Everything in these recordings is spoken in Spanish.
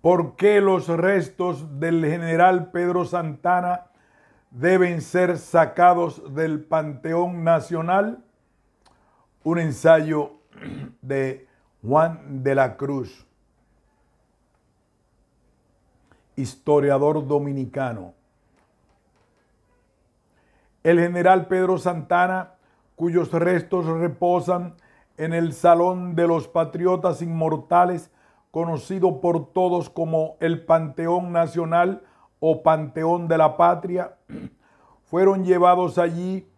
¿Por qué los restos del general Pedro Santana deben ser sacados del Panteón Nacional? Un ensayo de Juan de la Cruz, historiador dominicano. El general Pedro Santana, cuyos restos reposan en el Salón de los Patriotas Inmortales, conocido por todos como el Panteón Nacional o Panteón de la Patria, fueron llevados allí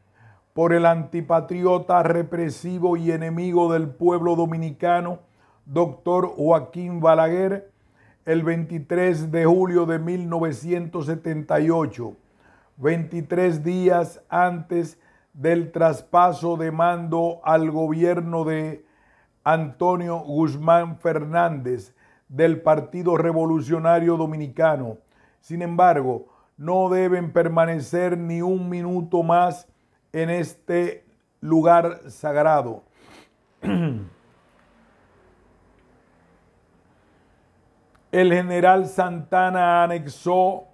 por el antipatriota represivo y enemigo del pueblo dominicano, doctor Joaquín Balaguer, el 23 de julio de 1978, 23 días antes del traspaso de mando al gobierno de Antonio Guzmán Fernández del Partido Revolucionario Dominicano. Sin embargo, no deben permanecer ni un minuto más en este lugar sagrado. El general Santana anexó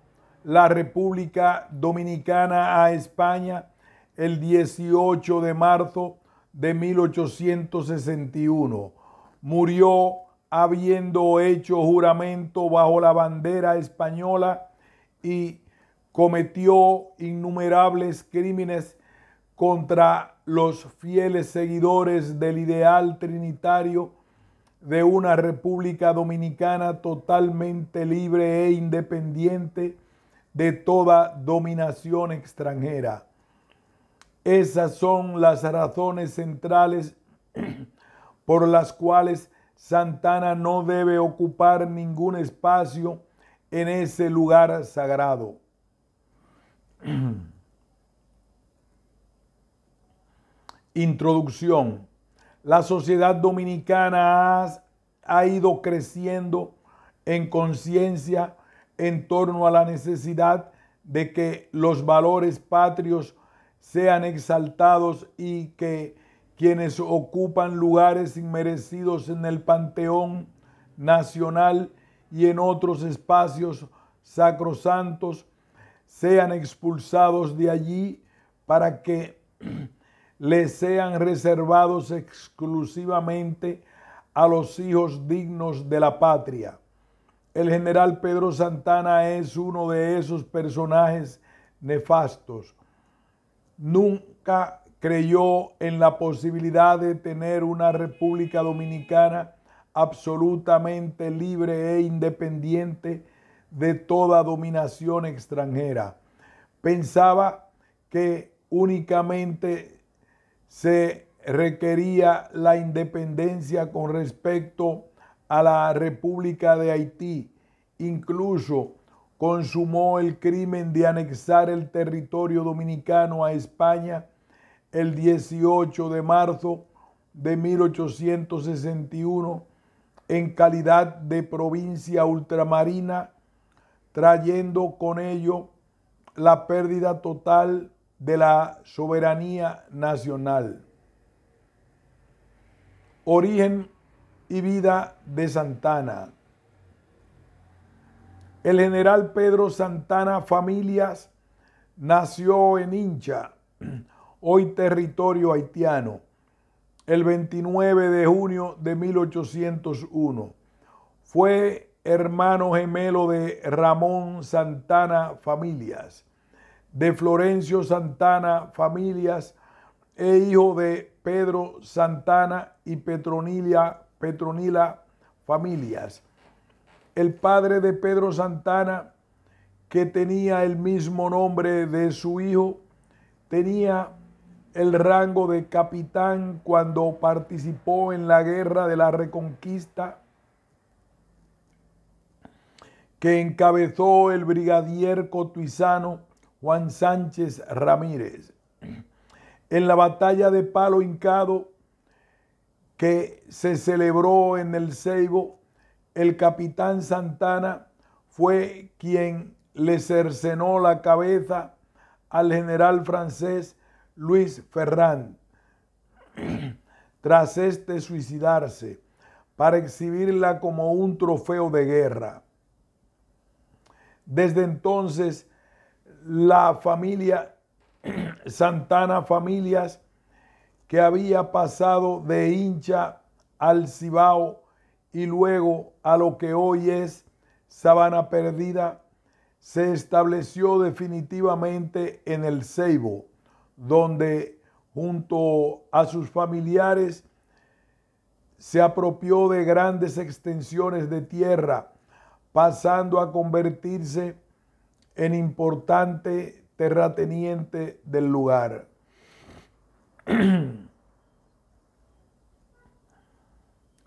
la República Dominicana a España el 18 de marzo de 1861. Murió habiendo hecho juramento bajo la bandera española y cometió innumerables crímenes contra los fieles seguidores del ideal trinitario de una República Dominicana totalmente libre e independiente de toda dominación extranjera. Esas son las razones centrales por las cuales Santana no debe ocupar ningún espacio en ese lugar sagrado. Introducción. La sociedad dominicana ha ido creciendo en conciencia en torno a la necesidad de que los valores patrios sean exaltados y que quienes ocupan lugares inmerecidos en el Panteón Nacional y en otros espacios sacrosantos sean expulsados de allí para que les sean reservados exclusivamente a los hijos dignos de la patria. El general Pedro Santana es uno de esos personajes nefastos. Nunca creyó en la posibilidad de tener una República Dominicana absolutamente libre e independiente de toda dominación extranjera. Pensaba que únicamente se requería la independencia con respecto a la República de Haití. Incluso consumó el crimen de anexar el territorio dominicano a España el 18 de marzo de 1861 en calidad de provincia ultramarina, trayendo con ello la pérdida total de la soberanía nacional. Origen y vida de Santana. El general Pedro Santana Familias nació en Hincha, hoy territorio haitiano, el 29 de junio de 1801. Fue hermano gemelo de Ramón Santana Familias, de Florencio Santana Familias e hijo de Pedro Santana y Petronila Familias. El padre de Pedro Santana, que tenía el mismo nombre de su hijo, tenía el rango de capitán cuando participó en la Guerra de la Reconquista que encabezó el brigadier cotuizano Juan Sánchez Ramírez. En la batalla de Palo Hincado que se celebró en el Ceibo, el capitán Santana fue quien le cercenó la cabeza al general francés Luis Ferrand, tras este suicidarse, para exhibirla como un trofeo de guerra. Desde entonces, la familia Santana Familias, que había pasado de Hincha al Cibao y luego a lo que hoy es Sabana Perdida, se estableció definitivamente en el Ceibo, donde junto a sus familiares se apropió de grandes extensiones de tierra, pasando a convertirse en importante terrateniente del lugar.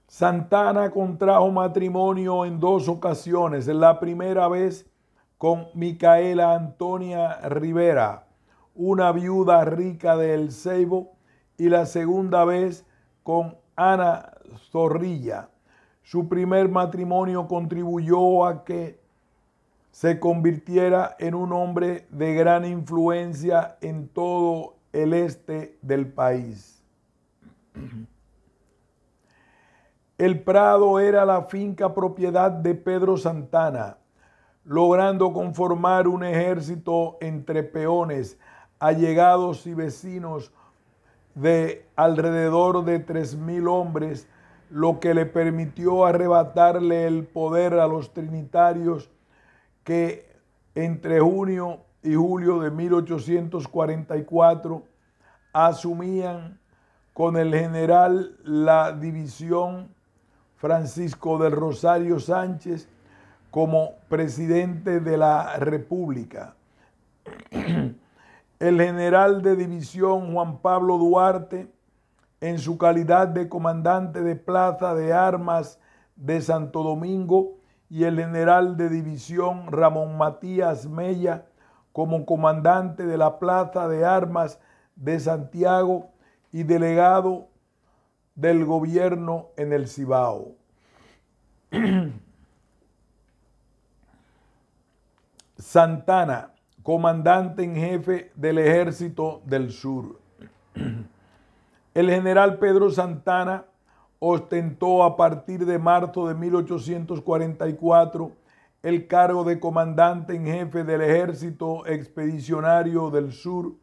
Santana contrajo matrimonio en 2 ocasiones. La primera vez con Micaela Antonia Rivera, una viuda rica de El Ceibo, y la segunda vez con Ana Zorrilla. Su primer matrimonio contribuyó a que se convirtiera en un hombre de gran influencia en todo el este del país. El Prado era la finca propiedad de Pedro Santana, logrando conformar un ejército entre peones, allegados y vecinos de alrededor de 3,000 hombres, lo que le permitió arrebatarle el poder a los trinitarios que entre junio y julio de 1844 asumían con el general la división Francisco del Rosario Sánchez como presidente de la República. El general de división Juan Pablo Duarte, en su calidad de comandante de Plaza de Armas de Santo Domingo, y el general de división Ramón Matías Mella como comandante de la Plaza de Armas de Santiago y delegado del gobierno en el Cibao. Santana, comandante en jefe del Ejército del Sur. El general Pedro Santana ostentó a partir de marzo de 1844 el cargo de comandante en jefe del Ejército Expedicionario del Sur,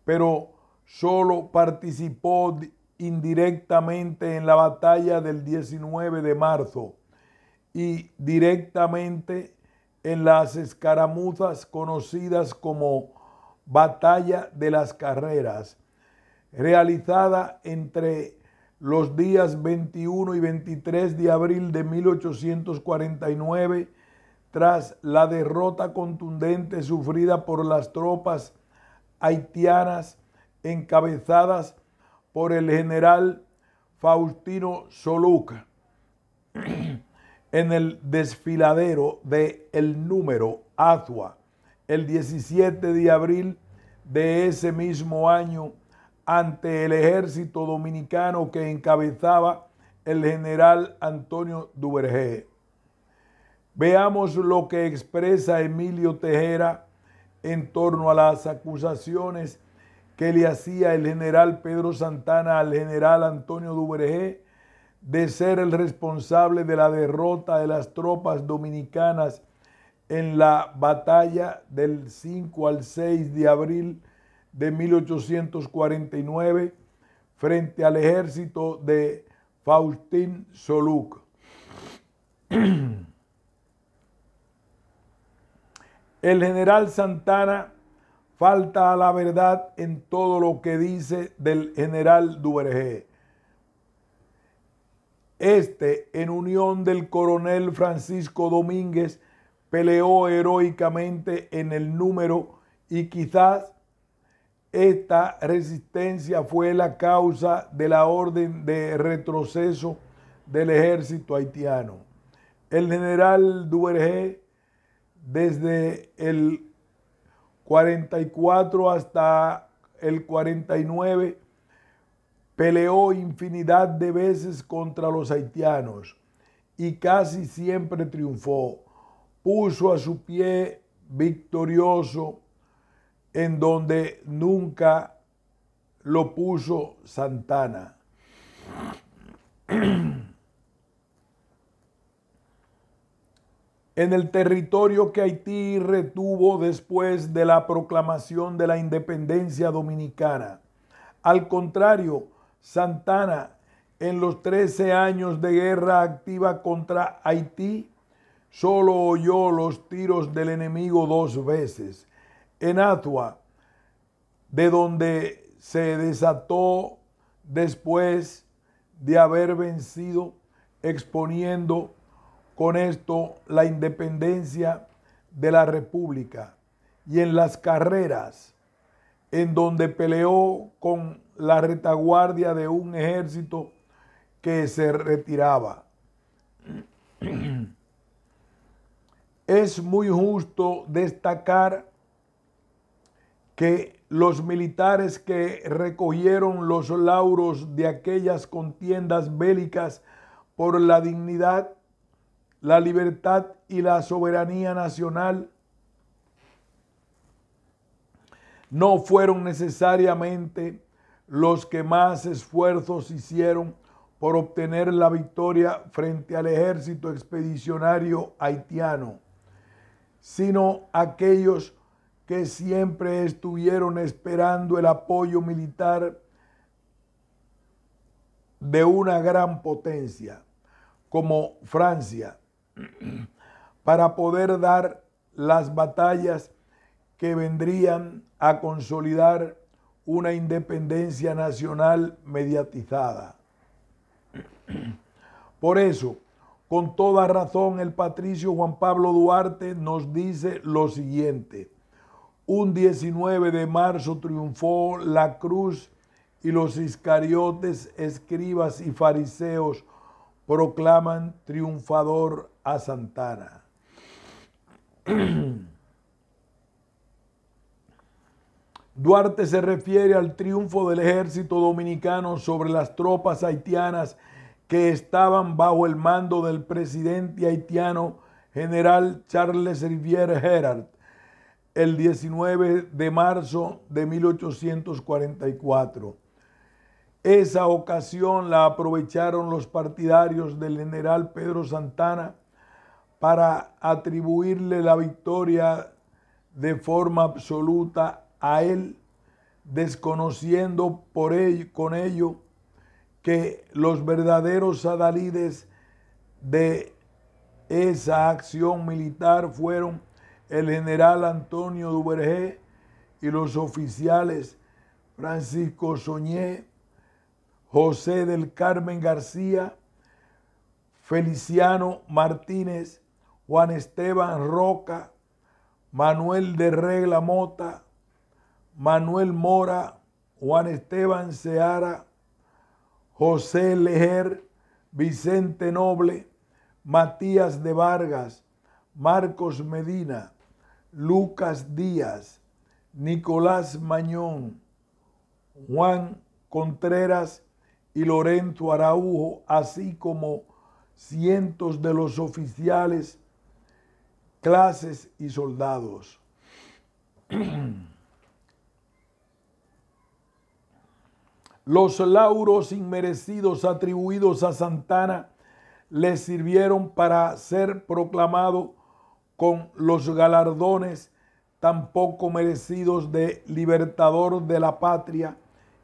pero solo participó indirectamente en la batalla del 19 de marzo y directamente en las escaramuzas conocidas como Batalla de las Carreras, realizada entre los días 21 y 23 de abril de 1849, tras la derrota contundente sufrida por las tropas haitianas encabezadas por el general Faustino Solúk en el desfiladero de El Número, Azua, el 17 de abril de ese mismo año, ante el ejército dominicano que encabezaba el general Antonio Duvergé. Veamos lo que expresa Emilio Tejera en torno a las acusaciones que le hacía el general Pedro Santana al general Antonio Duvergé de ser el responsable de la derrota de las tropas dominicanas en la batalla del 5 al 6 de abril de 1849 frente al ejército de Faustín Solúk. El general Santana falta a la verdad en todo lo que dice del general Duvergé. Este, en unión del coronel Francisco Domínguez, peleó heroicamente en El Número y quizás esta resistencia fue la causa de la orden de retroceso del ejército haitiano. El general Duvergé, desde el 44 hasta el 49, peleó infinidad de veces contra los haitianos y casi siempre triunfó. Puso a su pie victorioso en donde nunca lo puso Santana. en el territorio que Haití retuvo después de la proclamación de la independencia dominicana. Al contrario, Santana, en los 13 años de guerra activa contra Haití, solo oyó los tiros del enemigo 2 veces. En Atua, de donde se desató después de haber vencido, exponiendo con esto la independencia de la República, y en las Carreras, en donde peleó con la retaguardia de un ejército que se retiraba. Es muy justo destacar que los militares que recogieron los lauros de aquellas contiendas bélicas por la dignidad, la libertad y la soberanía nacional no fueron necesariamente los que más esfuerzos hicieron por obtener la victoria frente al ejército expedicionario haitiano, sino aquellos que siempre estuvieron esperando el apoyo militar de una gran potencia como Francia, para poder dar las batallas que vendrían a consolidar una independencia nacional mediatizada. Por eso, con toda razón, el patricio Juan Pablo Duarte nos dice lo siguiente: un 19 de marzo triunfó la cruz y los iscariotes, escribas y fariseos proclaman triunfador a Santana. Duarte se refiere al triunfo del ejército dominicano sobre las tropas haitianas que estaban bajo el mando del presidente haitiano general Charles Rivière Gérard el 19 de marzo de 1844. Esa ocasión la aprovecharon los partidarios del general Pedro Santana para atribuirle la victoria de forma absoluta a él, desconociendo con ello que los verdaderos adalides de esa acción militar fueron el general Antonio Duvergé y los oficiales Francisco Soñé, José del Carmen García, Feliciano Martínez, Juan Esteban Roca, Manuel de Regla Mota, Manuel Mora, Juan Esteban Seara, José Lejer, Vicente Noble, Matías de Vargas, Marcos Medina, Lucas Díaz, Nicolás Mañón, Juan Contreras y Lorenzo Araujo, así como cientos de los oficiales, clases y soldados. Los lauros inmerecidos atribuidos a Santana le sirvieron para ser proclamado con los galardones tan poco merecidos de libertador de la patria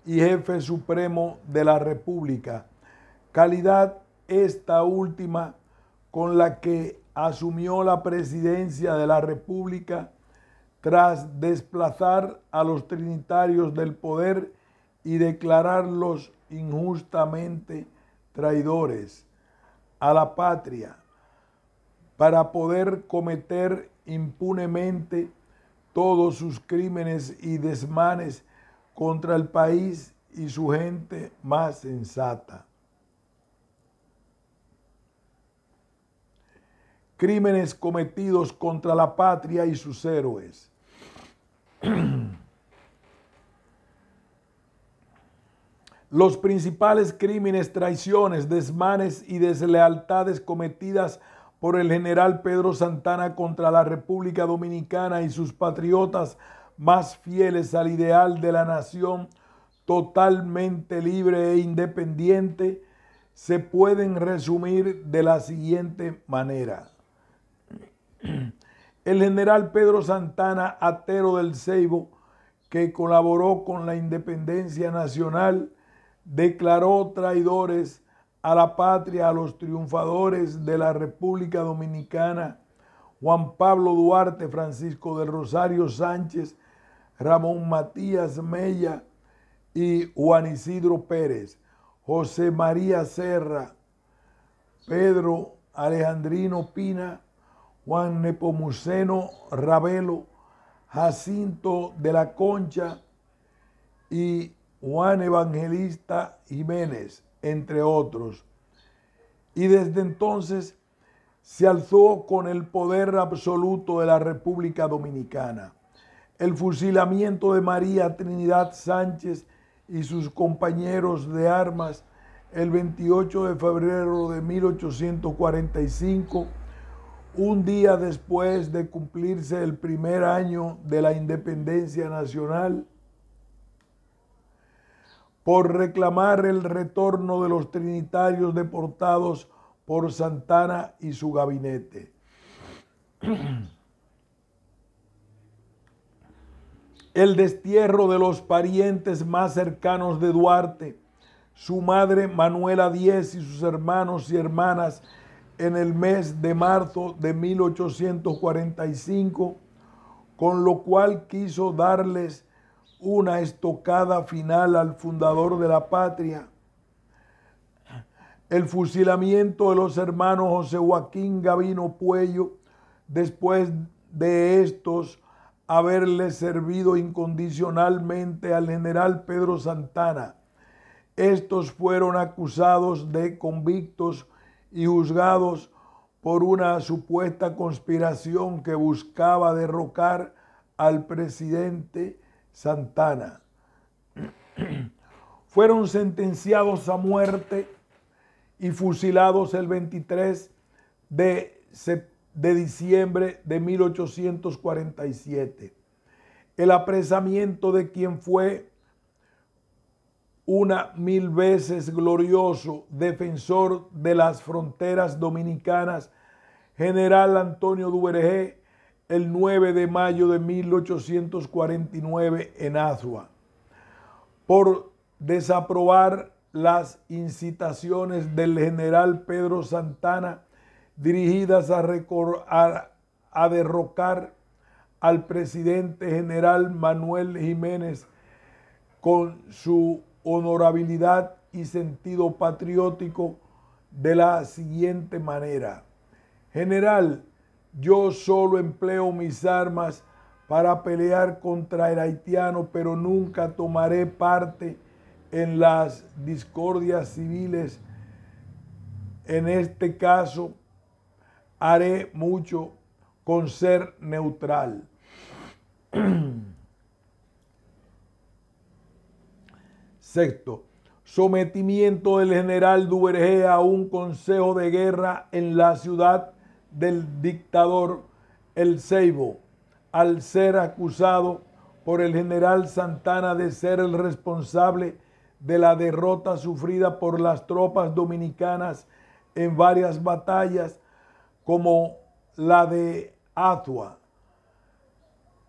y jefe supremo de la República, calidad esta última con la que asumió la presidencia de la República tras desplazar a los trinitarios del poder y declararlos injustamente traidores a la patria, para poder cometer impunemente todos sus crímenes y desmanes contra el país y su gente más sensata. Crímenes cometidos contra la patria y sus héroes. Los principales crímenes, traiciones, desmanes y deslealtades cometidas por el general Pedro Santana contra la República Dominicana y sus patriotas más fieles al ideal de la nación totalmente libre e independiente, se pueden resumir de la siguiente manera. El general Pedro Santana Atero del Ceibo, que colaboró con la independencia nacional, declaró traidores a la patria a los triunfadores de la República Dominicana, Juan Pablo Duarte, Francisco del Rosario Sánchez, Ramón Matías Mella y Juan Isidro Pérez, José María Serra, Pedro Alejandrino Pina, Juan Nepomuceno Ravelo, Jacinto de la Concha y Juan Evangelista Jiménez, entre otros. Y desde entonces se alzó con el poder absoluto de la República Dominicana. El fusilamiento de María Trinidad Sánchez y sus compañeros de armas el 28 de febrero de 1845, un día después de cumplirse el primer año de la independencia nacional, por reclamar el retorno de los trinitarios deportados por Santana y su gabinete. El destierro de los parientes más cercanos de Duarte, su madre Manuela Díez y sus hermanos y hermanas, en el mes de marzo de 1845, con lo cual quiso darles una estocada final al fundador de la patria. El fusilamiento de los hermanos José Joaquín Gavino Puello, después de estos haberle servido incondicionalmente al general Pedro Santana. Estos fueron acusados de convictos y juzgados por una supuesta conspiración que buscaba derrocar al presidente Santana. Fueron sentenciados a muerte y fusilados el 23 de diciembre de 1847. El apresamiento de quien fue una 1000 veces glorioso defensor de las fronteras dominicanas, general Antonio Duvergé, el 9 de mayo de 1849 en Azua, por desaprobar las incitaciones del general Pedro Santana dirigidas a derrocar al presidente general Manuel Jiménez con su honorabilidad y sentido patriótico de la siguiente manera: general, yo solo empleo mis armas para pelear contra el haitiano, pero nunca tomaré parte en las discordias civiles. En este caso, haré mucho con ser neutral. Sexto, sometimiento del general Duvergé a un consejo de guerra en la ciudad del dictador El Ceibo, al ser acusado por el general Santana de ser el responsable de la derrota sufrida por las tropas dominicanas en varias batallas, como la de Azua,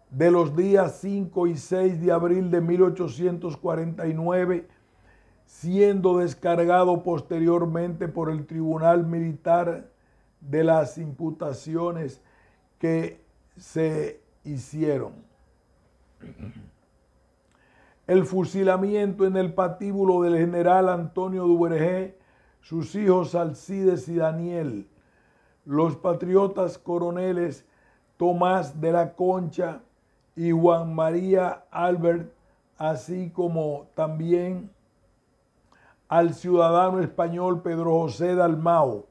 de los días 5 y 6 de abril de 1849, siendo descargado posteriormente por el Tribunal Militar de las imputaciones que se hicieron. El fusilamiento en el patíbulo del general Antonio Duvergé, sus hijos Alcides y Daniel, los patriotas coroneles Tomás de la Concha y Juan María Albert, así como también al ciudadano español Pedro José Dalmau,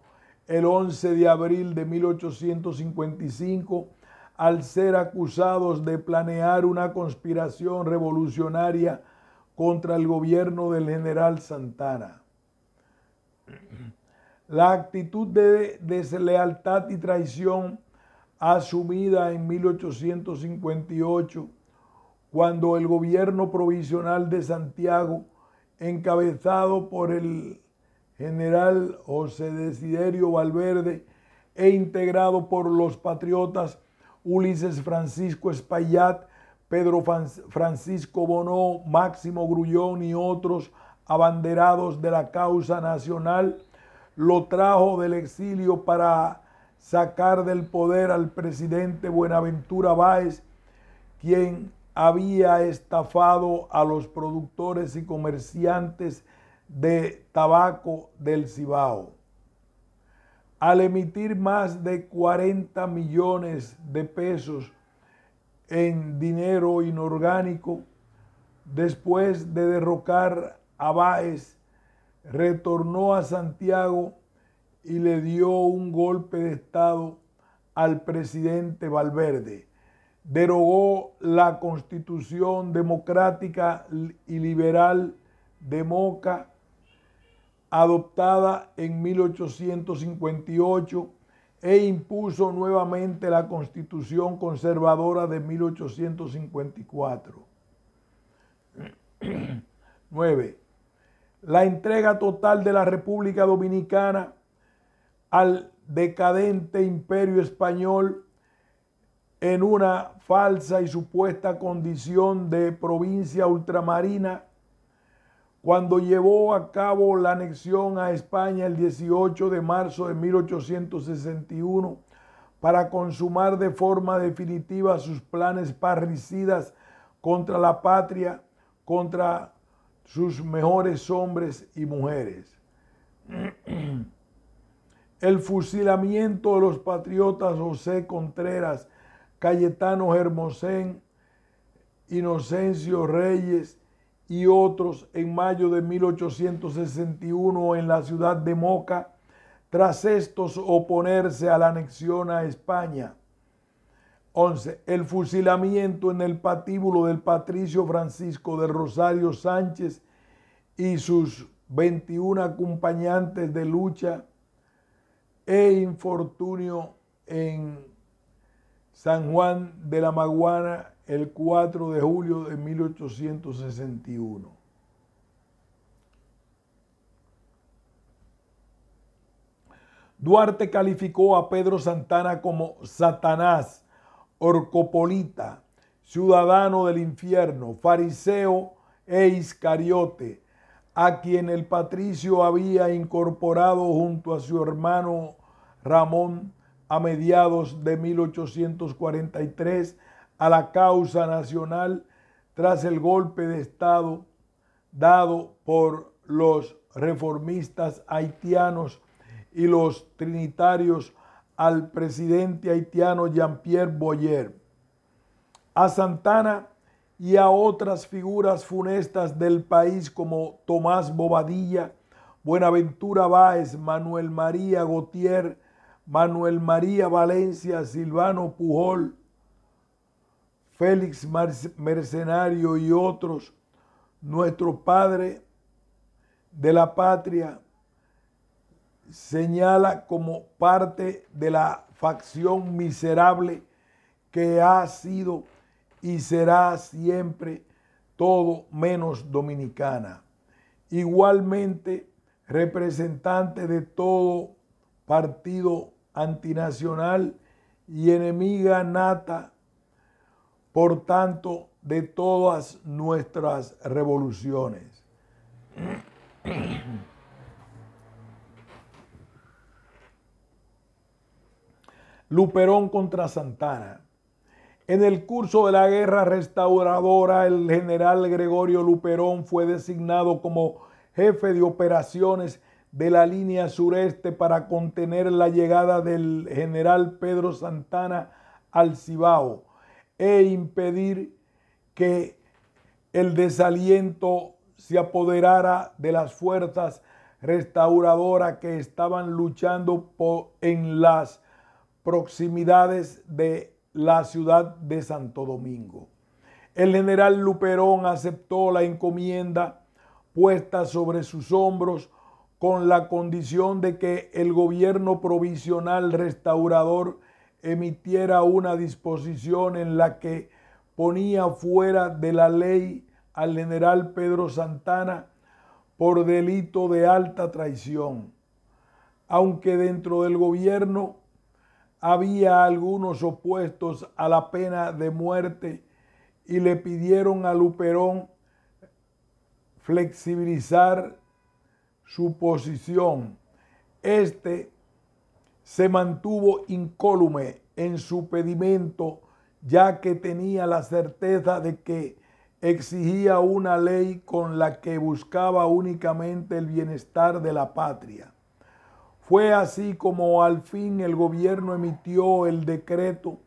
el 11 de abril de 1855, al ser acusados de planear una conspiración revolucionaria contra el gobierno del general Santana. La actitud de deslealtad y traición asumida en 1858, cuando el gobierno provisional de Santiago, encabezado por el general José Desiderio Valverde, e integrado por los patriotas Ulises Francisco Espaillat, Pedro Francisco Bonó, Máximo Grullón y otros abanderados de la causa nacional, lo trajo del exilio para sacar del poder al presidente Buenaventura Báez, quien había estafado a los productores y comerciantes de tabaco del Cibao. Al emitir más de 40 millones de pesos en dinero inorgánico, después de derrocar a Báez, retornó a Santiago y le dio un golpe de estado al presidente Valverde. Derogó la Constitución Democrática y Liberal de Moca, adoptada en 1858, e impuso nuevamente la Constitución Conservadora de 1854. 9. La entrega total de la República Dominicana al decadente Imperio Español en una falsa y supuesta condición de provincia ultramarina, cuando llevó a cabo la anexión a España el 18 de marzo de 1861 para consumar de forma definitiva sus planes parricidas contra la patria, contra sus mejores hombres y mujeres. El fusilamiento de los patriotas José Contreras, Cayetano Hermosén, Inocencio Reyes y otros en mayo de 1861 en la ciudad de Moca, tras estos oponerse a la anexión a España. 11. El fusilamiento en el patíbulo del patricio Francisco de Rosario Sánchez y sus 21 acompañantes de lucha e infortunio en San Juan de la Maguana el 4 de julio de 1861. Duarte calificó a Pedro Santana como Satanás, orcopolita, ciudadano del infierno, fariseo e iscariote, a quien el patricio había incorporado junto a su hermano Ramón a mediados de 1843 a la causa nacional tras el golpe de Estado dado por los reformistas haitianos y los trinitarios al presidente haitiano Jean-Pierre Boyer. A Santana y a otras figuras funestas del país como Tomás Bobadilla, Buenaventura Báez, Manuel María Gautier, Manuel María Valencia, Silvano Pujol, Félix Mercenario y otros, nuestro padre de la patria, señala como parte de la facción miserable que ha sido y será siempre todo menos dominicana. Igualmente, representante de todo partido antinacional y enemiga nata, por tanto, de todas nuestras revoluciones. Luperón contra Santana. En el curso de la guerra restauradora, el general Gregorio Luperón fue designado como jefe de operaciones de la línea sureste para contener la llegada del general Pedro Santana al Cibao e impedir que el desaliento se apoderara de las fuerzas restauradoras que estaban luchando en las proximidades de la ciudad de Santo Domingo. El general Luperón aceptó la encomienda puesta sobre sus hombros con la condición de que el gobierno provisional restaurador emitiera una disposición en la que ponía fuera de la ley al general Pedro Santana por delito de alta traición. Aunque dentro del gobierno había algunos opuestos a la pena de muerte y le pidieron a Luperón flexibilizar su posición. Este se mantuvo incólume en su pedimento, ya que tenía la certeza de que exigía una ley con la que buscaba únicamente el bienestar de la patria. Fue así como al fin el gobierno emitió el decreto,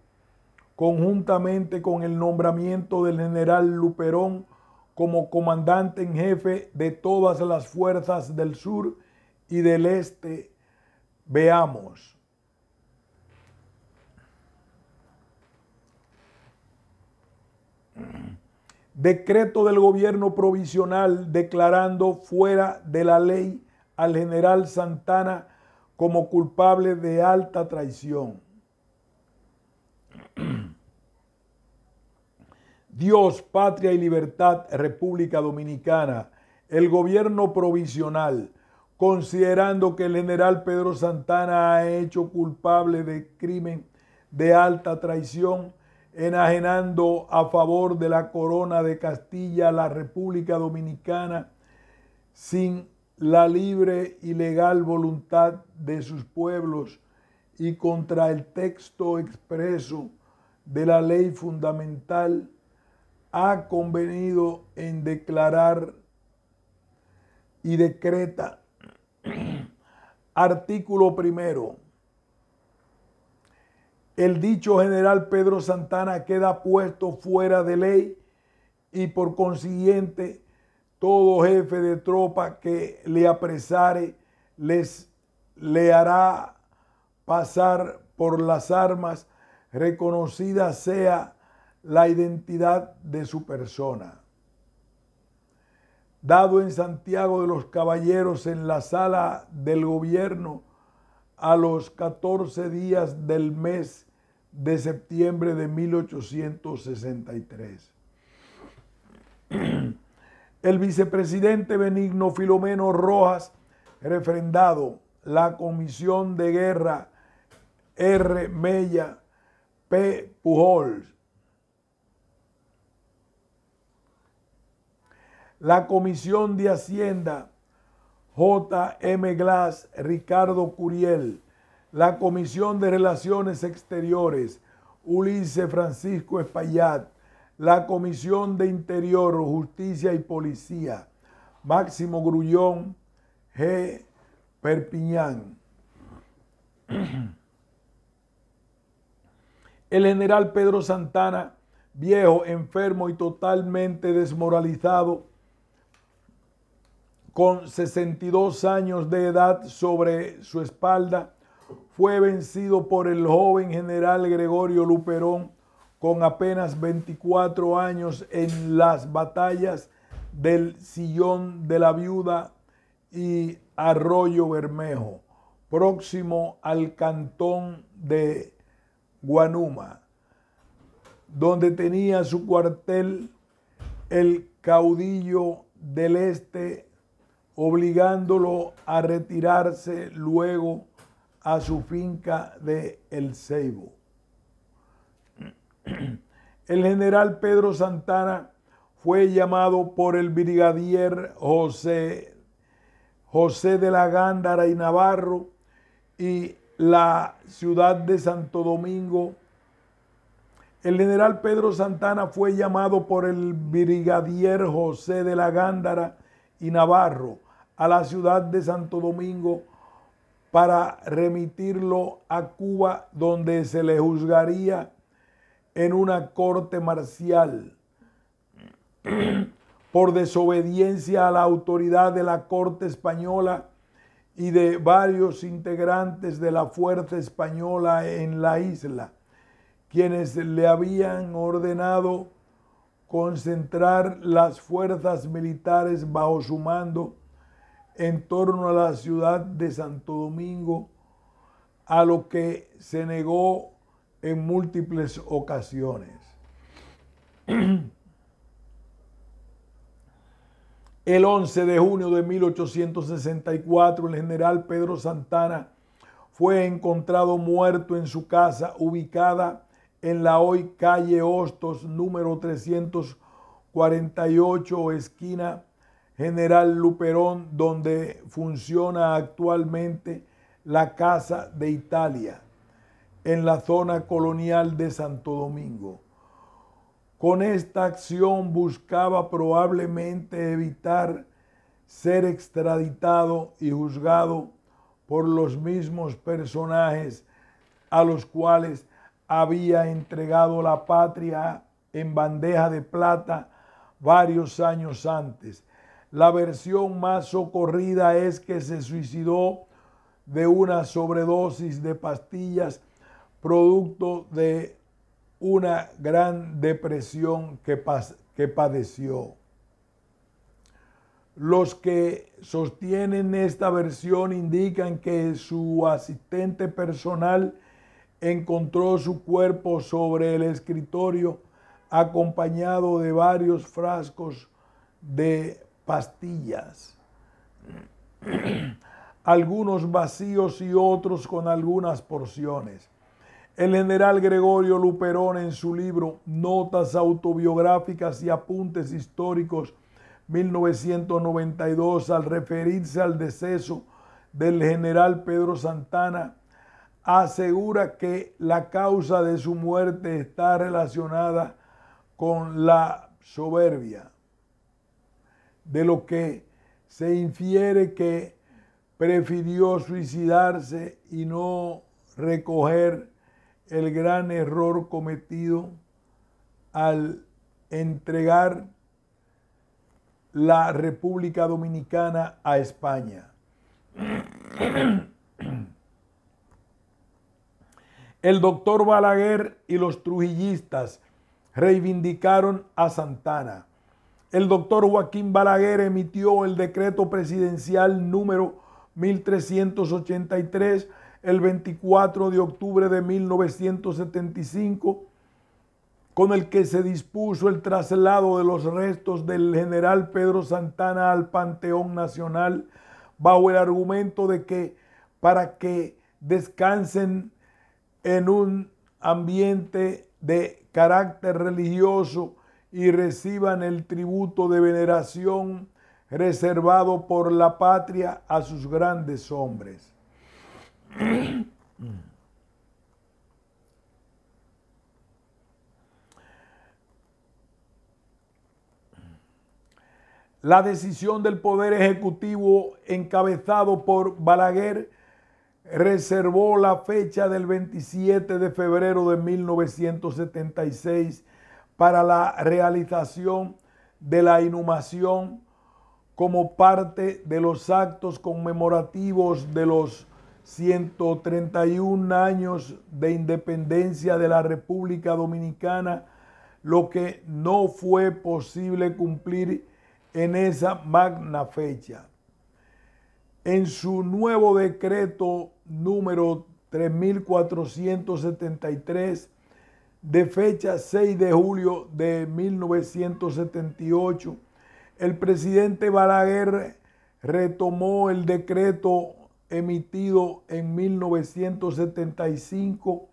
conjuntamente con el nombramiento del general Luperón como comandante en jefe de todas las fuerzas del sur y del este. Veamos. Decreto del gobierno provisional declarando fuera de la ley al general Santana como culpable de alta traición. Dios, patria y libertad, República Dominicana. El gobierno provisional, considerando que el general Pedro Santana ha hecho culpable de crimen de alta traición, enajenando a favor de la corona de Castilla la República Dominicana sin la libre y legal voluntad de sus pueblos y contra el texto expreso de la ley fundamental, ha convenido en declarar y decreta. Artículo primero. El dicho general Pedro Santana queda puesto fuera de ley y por consiguiente todo jefe de tropa que le apresare le hará pasar por las armas, reconocida sea la identidad de su persona. Dado en Santiago de los Caballeros en la sala del gobierno a los 14 días del mes de septiembre de 1863. El vicepresidente Benigno Filomeno Rojas, refrendado la Comisión de Guerra R. Mella, P. Pujols, la Comisión de Hacienda J. M. Glass, Ricardo Curiel, la Comisión de Relaciones Exteriores Ulises Francisco Espaillat, la Comisión de Interior, Justicia y Policía Máximo Grullón G. Perpiñán. El general Pedro Santana, viejo, enfermo y totalmente desmoralizado, con 62 años de edad sobre su espalda, fue vencido por el joven general Gregorio Luperón con apenas 24 años en las batallas del Sillón de la Viuda y Arroyo Bermejo, próximo al cantón de Guanuma, donde tenía su cuartel el caudillo del Este, obligándolo a retirarse luego a su finca de El Ceibo. El general Pedro Santana fue llamado por el brigadier José de la Gándara y Navarro y la ciudad de Santo Domingo. El general Pedro Santana fue llamado por el brigadier José de la Gándara y Navarro a la ciudad de Santo Domingo para remitirlo a Cuba, donde se le juzgaría en una corte marcial por desobediencia a la autoridad de la corte española y de varios integrantes de la fuerza española en la isla, quienes le habían ordenado concentrar las fuerzas militares bajo su mando en torno a la ciudad de Santo Domingo, a lo que se negó en múltiples ocasiones. El 11 de junio de 1864, el general Pedro Santana fue encontrado muerto en su casa ubicada en la hoy calle Hostos, número 348, esquina General Luperón, donde funciona actualmente la Casa de Italia, en la zona colonial de Santo Domingo. Con esta acción buscaba probablemente evitar ser extraditado y juzgado por los mismos personajes a los cuales había entregado la patria en bandeja de plata varios años antes. La versión más socorrida es que se suicidó de una sobredosis de pastillas producto de una gran depresión que padeció. Los que sostienen esta versión indican que su asistente personal encontró su cuerpo sobre el escritorio acompañado de varios frascos de pastillas, algunos vacíos y otros con algunas porciones. El general Gregorio Luperón, en su libro Notas autobiográficas y apuntes históricos 1992, al referirse al deceso del general Pedro Santana, asegura que la causa de su muerte está relacionada con la soberbia, de lo que se infiere que prefirió suicidarse y no recoger el gran error cometido al entregar la República Dominicana a España. El doctor Balaguer y los trujillistas reivindicaron a Santana. El doctor Joaquín Balaguer emitió el decreto presidencial número 1383 el 24 de octubre de 1975, con el que se dispuso el traslado de los restos del general Pedro Santana al Panteón Nacional, bajo el argumento de que para que descansen en un ambiente de carácter religioso y reciban el tributo de veneración reservado por la patria a sus grandes hombres. La decisión del Poder Ejecutivo, encabezado por Balaguer, reservó la fecha del 27 de febrero de 1976 para la realización de la inhumación como parte de los actos conmemorativos de los 131 años de independencia de la República Dominicana, lo que no fue posible cumplir en esa magna fecha. En su nuevo decreto número 3473, de fecha 6 de julio de 1978, el presidente Balaguer retomó el decreto emitido en 1975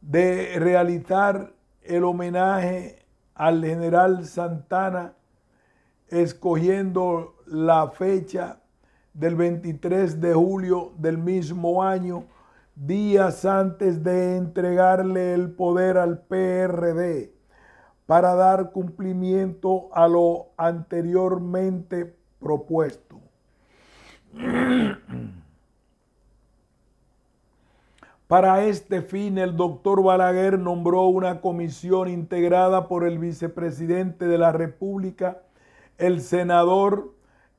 de realizar el homenaje al general Santana, escogiendo la fecha del 23 de julio del mismo año, días antes de entregarle el poder al PRD, para dar cumplimiento a lo anteriormente propuesto. Para este fin, el doctor Balaguer nombró una comisión integrada por el vicepresidente de la República, el senador,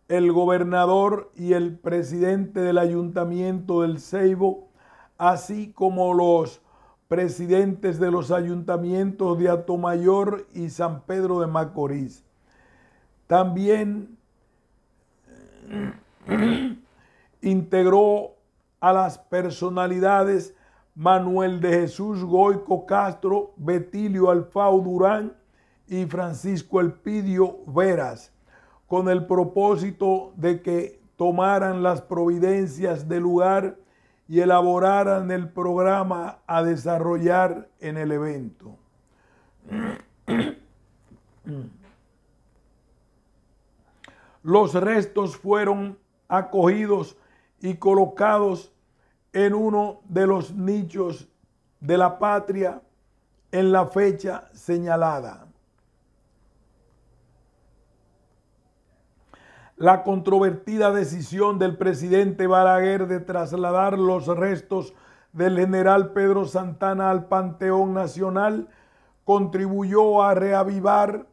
el gobernador y el presidente del Ayuntamiento del Ceibo, así como los presidentes de los ayuntamientos de Atomayor y San Pedro de Macorís. También integró a las personalidades Manuel de Jesús Goico Castro, Betilio Alfao Durán y Francisco Elpidio Veras, con el propósito de que tomaran las providencias del lugar y elaboraran el programa a desarrollar en el evento. Los restos fueron acogidos y colocados en uno de los nichos de la patria en la fecha señalada. La controvertida decisión del presidente Balaguer de trasladar los restos del general Pedro Santana al Panteón Nacional contribuyó a reavivar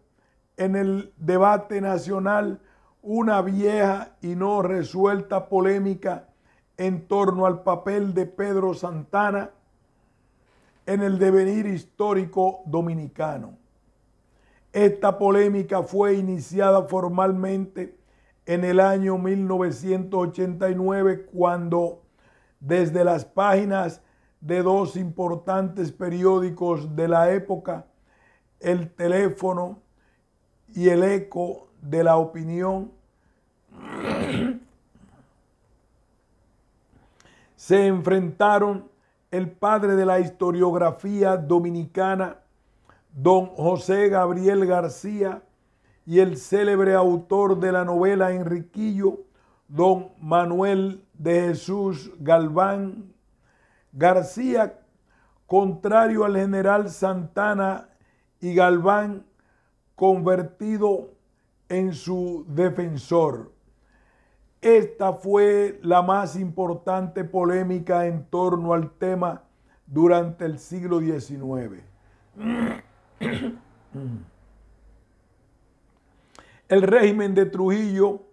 en el debate nacional una vieja y no resuelta polémica en torno al papel de Pedro Santana en el devenir histórico dominicano. Esta polémica fue iniciada formalmente en el año 1989, cuando desde las páginas de dos importantes periódicos de la época, El Teléfono y El Eco de la Opinión, se enfrentaron el padre de la historiografía dominicana, don José Gabriel García, y el célebre autor de la novela Enriquillo, don Manuel de Jesús Galván. García, contrario al general Santana, y Galván, convertido en su defensor. Esta fue la más importante polémica en torno al tema durante el siglo XIX. El régimen de Trujillo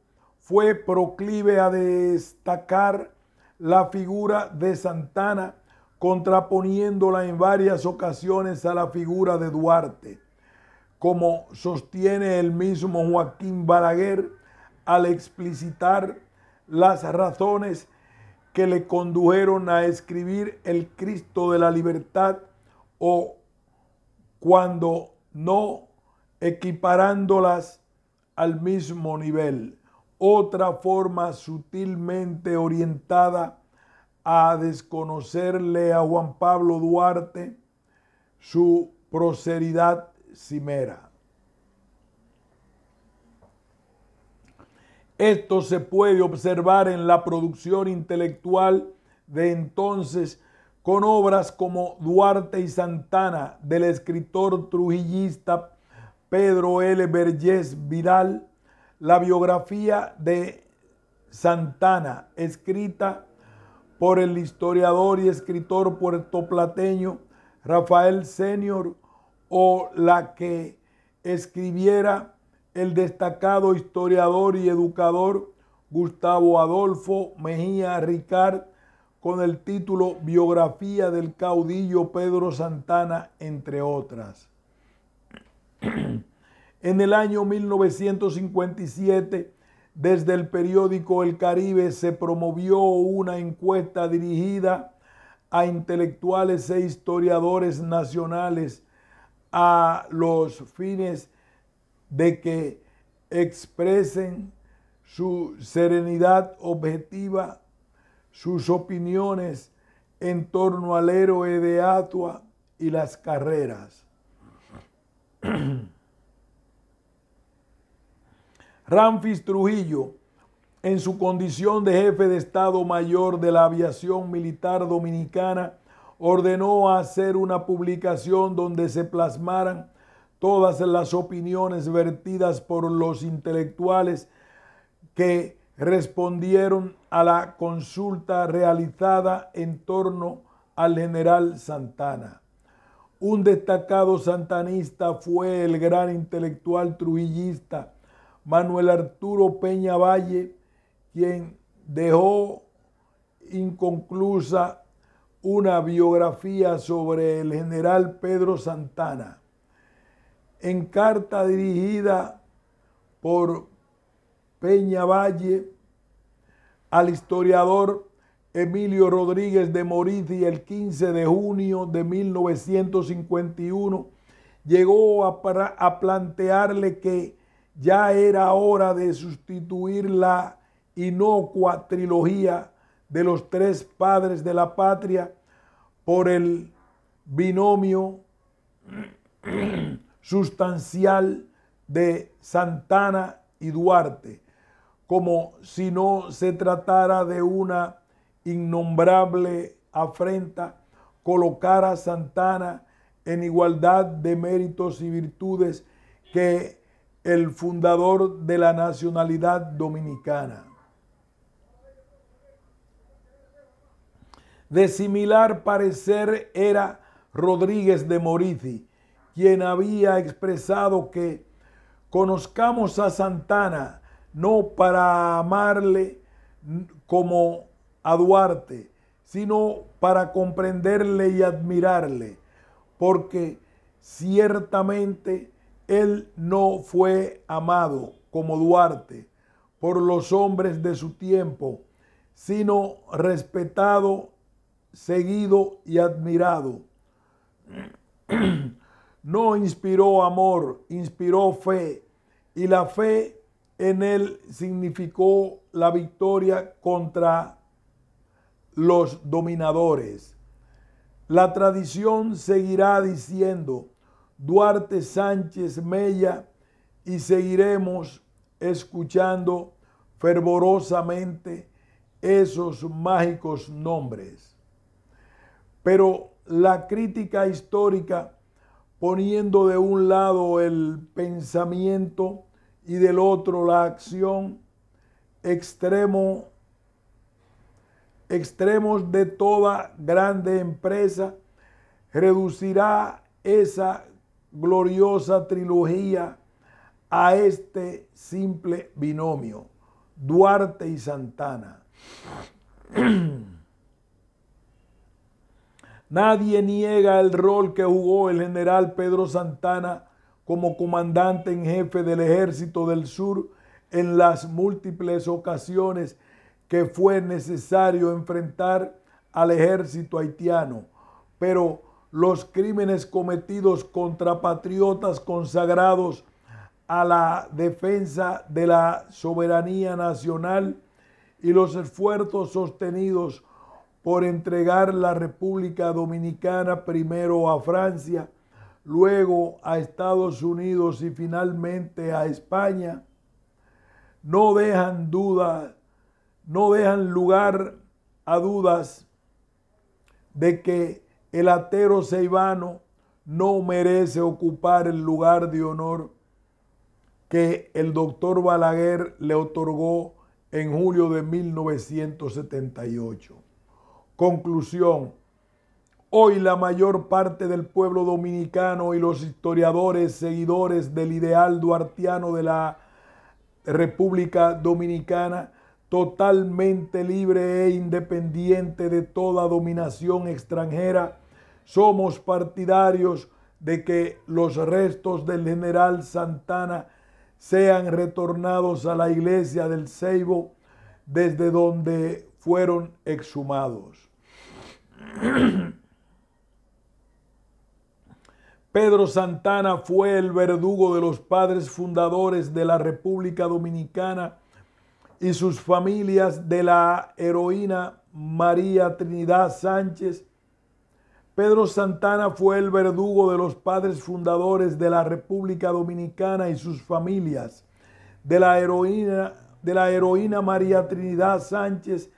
fue proclive a destacar la figura de Santana, contraponiéndola en varias ocasiones a la figura de Duarte, como sostiene el mismo Joaquín Balaguer al explicitar las razones que le condujeron a escribir El Cristo de la Libertad, o cuando no, equiparándolas al mismo nivel. Otra forma sutilmente orientada a desconocerle a Juan Pablo Duarte su proceridad cimera. Esto se puede observar en la producción intelectual de entonces, con obras como Duarte y Santana del escritor trujillista Pedro L. Vergés Vidal, la biografía de Santana, escrita por el historiador y escritor puertoplateño Rafael Senior, o la que escribiera el destacado historiador y educador Gustavo Adolfo Mejía Ricard, con el título Biografía del caudillo Pedro Santana, entre otras. En el año 1957, desde el periódico El Caribe se promovió una encuesta dirigida a intelectuales e historiadores nacionales a los fines de que expresen su serenidad objetiva, sus opiniones en torno al héroe de Atua y las carreras. Ramfis Trujillo, en su condición de jefe de Estado Mayor de la Aviación Militar Dominicana, ordenó hacer una publicación donde se plasmaran todas las opiniones vertidas por los intelectuales que respondieron a la consulta realizada en torno al general Santana. Un destacado santanista fue el gran intelectual trujillista Manuel Arturo Peña Valle, quien dejó inconclusa una biografía sobre el general Pedro Santana. En carta dirigida por Peña Valle al historiador Emilio Rodríguez de Moriti el 15 de junio de 1951, llegó a plantearle que ya era hora de sustituir la inocua trilogía de los tres padres de la patria por el binomio sustancial de Santana y Duarte, como si no se tratara de una innombrable afrenta colocar a Santana en igualdad de méritos y virtudes que el fundador de la nacionalidad dominicana. De similar parecer era Rodríguez de Morici, quien había expresado que conozcamos a Santana no para amarle como a Duarte, sino para comprenderle y admirarle, porque ciertamente él no fue amado como Duarte por los hombres de su tiempo, sino respetado, seguido y admirado. No inspiró amor, inspiró fe, y la fe en él significó la victoria contra los dominadores. La tradición seguirá diciendo Duarte Sánchez Mella y seguiremos escuchando fervorosamente esos mágicos nombres. Pero la crítica histórica, poniendo de un lado el pensamiento y del otro la acción, extremos de toda grande empresa, reducirá esa gloriosa trilogía a este simple binomio, Duarte y Santana. Nadie niega el rol que jugó el general Pedro Santana como comandante en jefe del Ejército del Sur en las múltiples ocasiones que fue necesario enfrentar al ejército haitiano, pero los crímenes cometidos contra patriotas consagrados a la defensa de la soberanía nacional y los esfuerzos sostenidos por entregar la República Dominicana primero a Francia, luego a Estados Unidos y finalmente a España, no dejan lugar a dudas de que el atero ceibano no merece ocupar el lugar de honor que el doctor Balaguer le otorgó en julio de 1978. Conclusión. Hoy la mayor parte del pueblo dominicano y los historiadores seguidores del ideal duartiano de la República Dominicana, totalmente libre e independiente de toda dominación extranjera, somos partidarios de que los restos del general Santana sean retornados a la iglesia del Ceibo, desde donde fueron exhumados. Pedro Santana fue el verdugo de los padres fundadores de la República Dominicana y sus familias, de la heroína María Trinidad Sánchez. Pedro Santana fue el verdugo de los padres fundadores de la República Dominicana y sus familias, de la heroína María Trinidad Sánchez,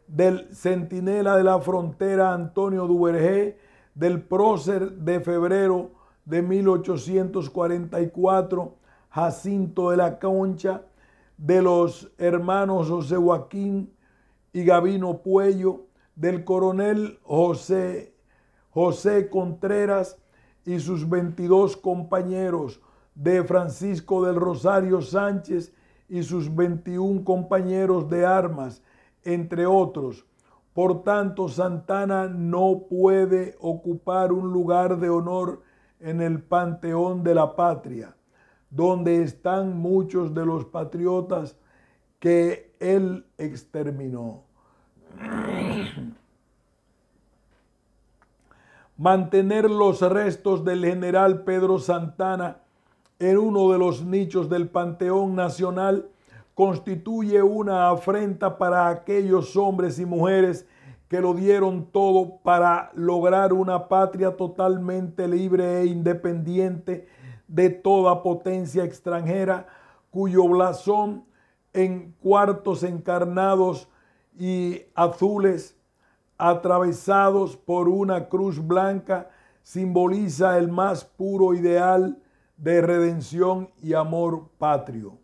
del centinela de la frontera Antonio Duvergé, del prócer de febrero de 1844 Jacinto de la Concha, de los hermanos José Joaquín y Gavino Puello, del coronel José Contreras y sus 22 compañeros, de Francisco del Rosario Sánchez y sus 21 compañeros de armas, entre otros. Por tanto, Santana no puede ocupar un lugar de honor en el panteón de la patria, donde están muchos de los patriotas que él exterminó. Mantener los restos del general Pedro Santana en uno de los nichos del Panteón Nacional constituye una afrenta para aquellos hombres y mujeres que lo dieron todo para lograr una patria totalmente libre e independiente de toda potencia extranjera, cuyo blasón en cuartos encarnados y azules, atravesados por una cruz blanca, simboliza el más puro ideal de redención y amor patrio.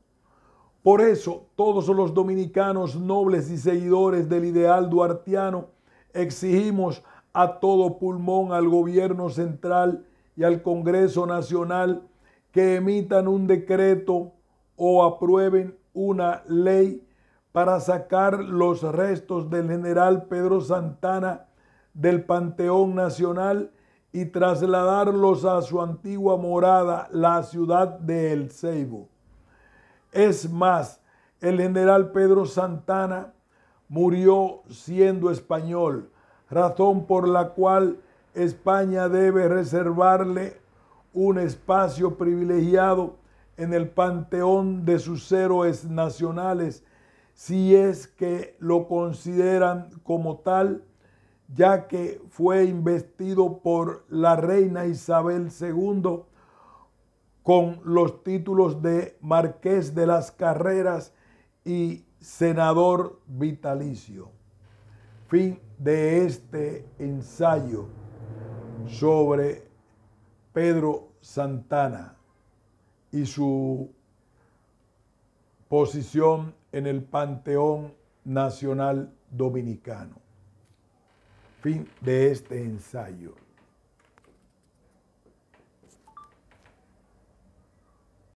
Por eso, todos los dominicanos nobles y seguidores del ideal duartiano exigimos a todo pulmón al gobierno central y al Congreso Nacional que emitan un decreto o aprueben una ley para sacar los restos del general Pedro Santana del Panteón Nacional y trasladarlos a su antigua morada, la ciudad de El Ceibo. Es más, el general Pedro Santana murió siendo español, razón por la cual España debe reservarle un espacio privilegiado en el panteón de sus héroes nacionales, si es que lo consideran como tal, ya que fue investido por la reina Isabel II con los títulos de Marqués de las Carreras y senador vitalicio. Fin de este ensayo sobre Pedro Santana y su posición en el Panteón Nacional Dominicano. Fin de este ensayo.